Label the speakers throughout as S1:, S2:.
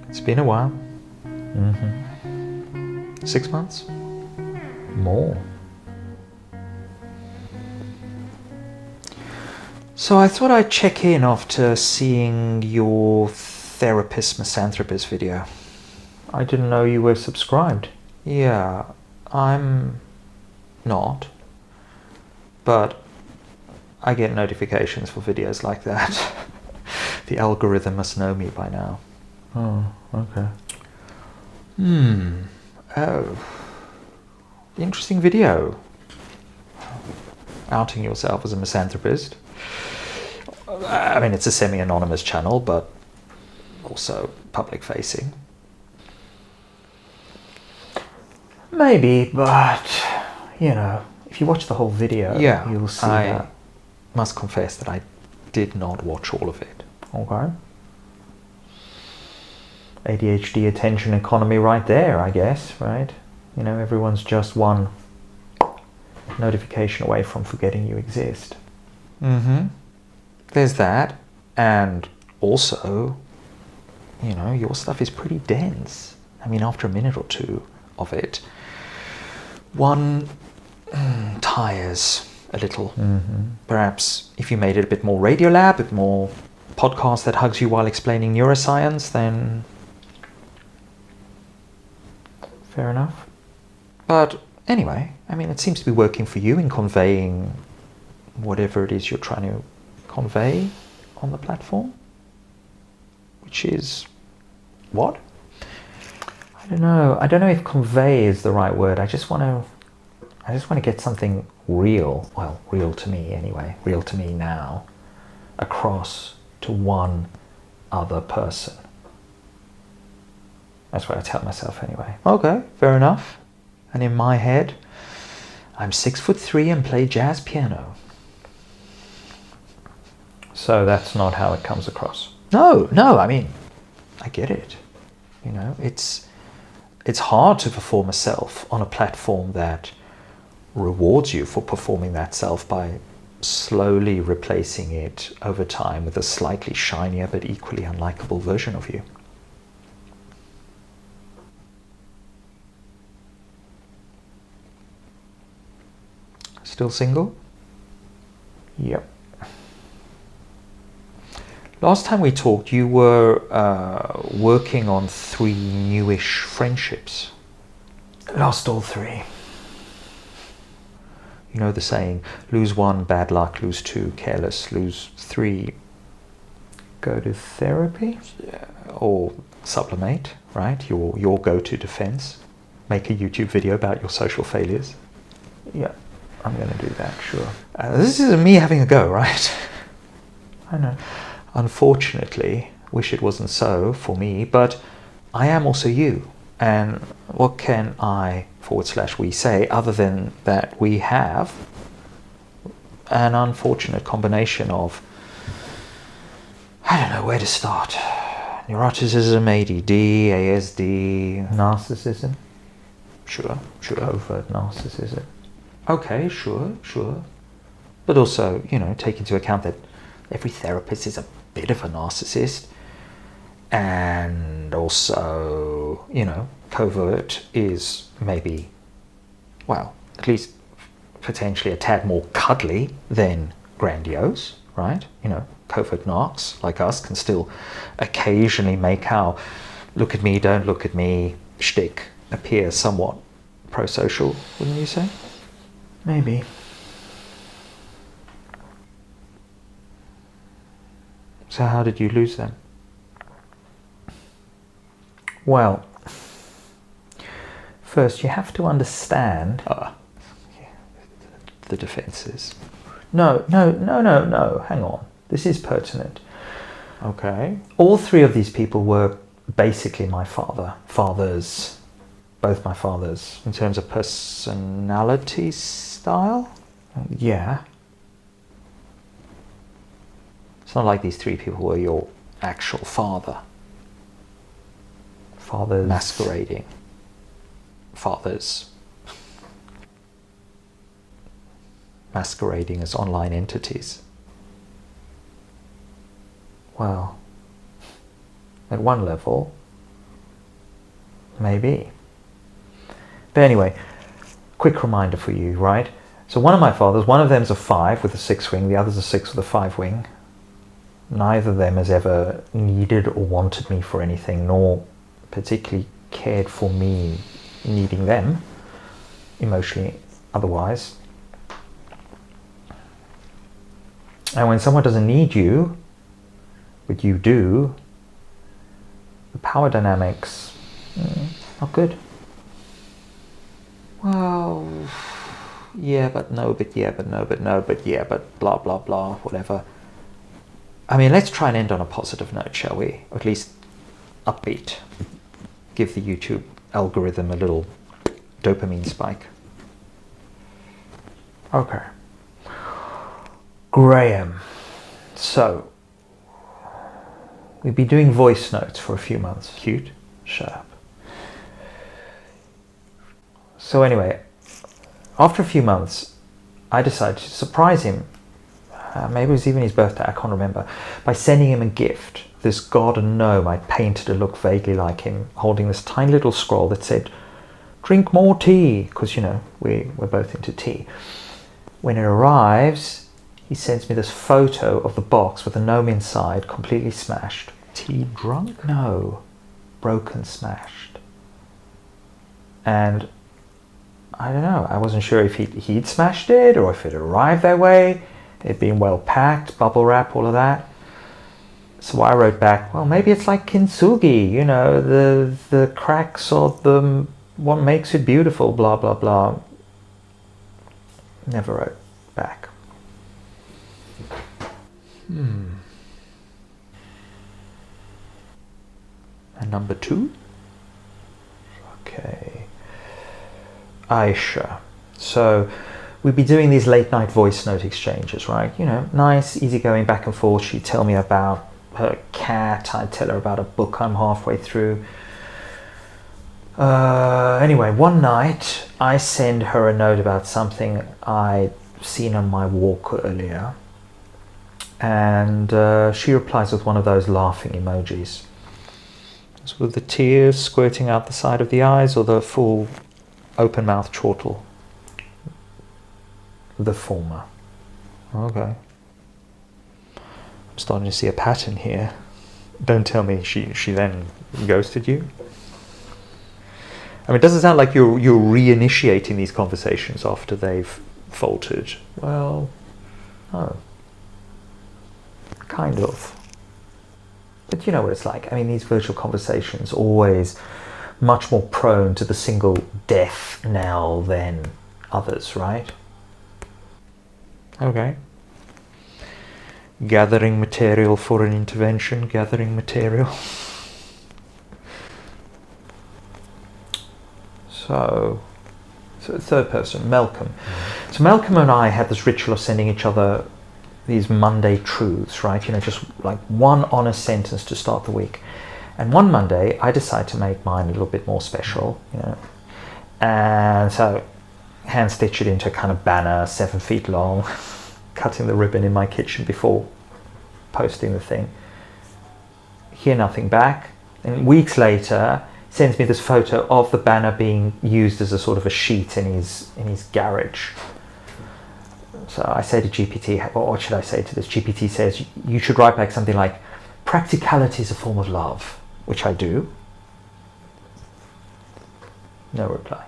S1: It's been a while. 6 months?
S2: More.
S1: So I thought I'd check in after seeing your Therapist Misanthropist video.
S2: I didn't know you were subscribed.
S1: Yeah, I'm not. But I get notifications for videos like that. The algorithm must know me by now.
S2: Oh, okay.
S1: Oh. Interesting video. Outing yourself as a misanthropist. I mean, it's a semi-anonymous channel, but also public-facing.
S2: Maybe, but, you know, if you watch the whole video,
S1: Yeah,
S2: you'll see
S1: I
S2: that.
S1: must confess that I did not watch all of it.
S2: Okay. ADHD attention economy right there, I guess, right? You know, everyone's just one notification away from forgetting you exist.
S1: There's that, and also, you know, your stuff is pretty dense. I mean, after a minute or two of it, one tires a little. Perhaps if you made it a bit more Radiolab, a bit more podcast that hugs you while explaining neuroscience, then
S2: Fair enough.
S1: But anyway, I mean, it seems to be working for you in conveying whatever it is you're trying to convey on the platform, which is what?
S2: I don't know. I don't know if convey is the right word. I just want to get something real. Well, real to me anyway. Real to me now, across to one other person. That's what I tell myself anyway.
S1: Okay, fair enough. And in my head, I'm 6'3" and play jazz piano.
S2: So that's not how it comes across.
S1: No, I mean, I get it. You know, it's hard to perform a self on a platform that rewards you for performing that self by slowly replacing it over time with a slightly shinier but equally unlikable version of you. Still single?
S2: Yep.
S1: Last time we talked, you were working on 3 newish friendships.
S2: Lost all 3.
S1: You know the saying, lose 1, bad luck, lose 2, careless, lose 3,
S2: Go to therapy?
S1: or sublimate, right? Your go-to defense. Make a YouTube video about your social failures.
S2: Yeah, I'm going to do that, sure.
S1: This is me having a go, right?
S2: I know.
S1: Unfortunately, wish it wasn't so for me, but I am also you. And what can I/we say other than that we have an unfortunate combination of, I don't know where to start. Neuroticism, ADD, ASD.
S2: Narcissism?
S1: Sure.
S2: Overt narcissism.
S1: Okay, sure. But also, you know, take into account that every therapist is a bit of a narcissist. And also, you know, covert is maybe, well, at least potentially a tad more cuddly than grandiose, right? You know, covert narcs like us can still occasionally make our look at me, don't look at me shtick appear somewhat pro-social, wouldn't you say?
S2: Maybe.
S1: So how did you lose them?
S2: Well, first you have to understand...
S1: The defenses.
S2: No, hang on. This is pertinent.
S1: Okay.
S2: All 3 of these people were basically my fathers. Both my fathers.
S1: In terms of personality style?
S2: Yeah.
S1: It's not like these 3 people were your actual father.
S2: Fathers.
S1: Masquerading. Fathers. Masquerading as online entities.
S2: Well, at one level, Maybe. But anyway, quick reminder for you, right? So one of my fathers, one of them's a 5 with a 6 wing, the other's a 6 with a 5 wing. Neither of them has ever needed or wanted me for anything, nor particularly cared for me needing them, emotionally, otherwise. And when someone doesn't need you, but you do, the power dynamics, not good. Well, yeah, but no, but yeah, but no, but no, but yeah, but blah, blah, blah, whatever. I mean, let's try and end on a positive note, shall we? Or at least upbeat. Give the YouTube algorithm a little dopamine spike. Okay. Graham. So, we've been doing voice notes for a few months. Cute. Shut up. So anyway, after a few months, I decided to surprise him. Maybe it was even his birthday, I can't remember, by sending him a gift. This garden gnome I painted to look vaguely like him, holding this tiny little scroll that said, "Drink more tea," because, you know, we're both into tea. When it arrives, he sends me this photo of the box with the gnome inside, completely smashed.
S1: Tea drunk?
S2: No, broken, smashed. And I don't know, I wasn't sure if he'd smashed it or if it arrived that way. It'd been well packed, bubble wrap, all of that. So I wrote back, well, maybe it's like kintsugi, you know, the cracks or what makes it beautiful, blah, blah, blah. Never wrote back. And number 2? Okay. Aisha. So we'd be doing these late night voice note exchanges, right? You know, nice, easygoing back and forth. She'd tell me about her cat. I'd tell her about a book I'm halfway through. Anyway, one night I send her a note about something I'd seen on my walk earlier. And she replies with one of those laughing emojis. It's with the tears squirting out the side of the eyes or the full open mouth chortle. The former. Okay. I'm starting to see a pattern here. Don't tell me she then ghosted you. I mean, it doesn't sound like you're reinitiating these conversations after they've faltered. Well, no. Kind of. But you know what it's like. I mean, these virtual conversations always much more prone to the single death knell than others, right? Okay. Gathering material for an intervention, gathering material. So third person, Malcolm. So Malcolm and I had this ritual of sending each other these Monday truths, right? You know, just like one honest sentence to start the week. And one Monday, I decided to make mine a little bit more special, you know. And so hand stitch it into a kind of banner, 7 feet long, cutting the ribbon in my kitchen before posting the thing. Hear nothing back. And weeks later, sends me this photo of the banner being used as a sort of a sheet in his garage. So I say to GPT, what should I say to this? GPT says, you should write back something like, practicality is a form of love, which I do. No reply.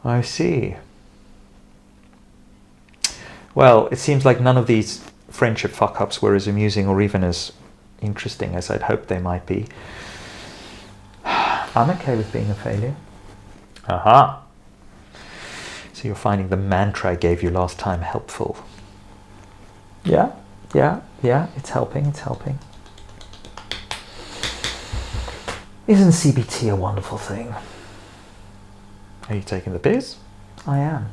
S2: I see. Well, it seems like none of these friendship fuck-ups were as amusing or even as interesting as I'd hoped they might be. I'm okay with being a failure. Aha! So you're finding the mantra I gave you last time helpful. Yeah, it's helping. Isn't CBT a wonderful thing? Are you taking the piss? I am.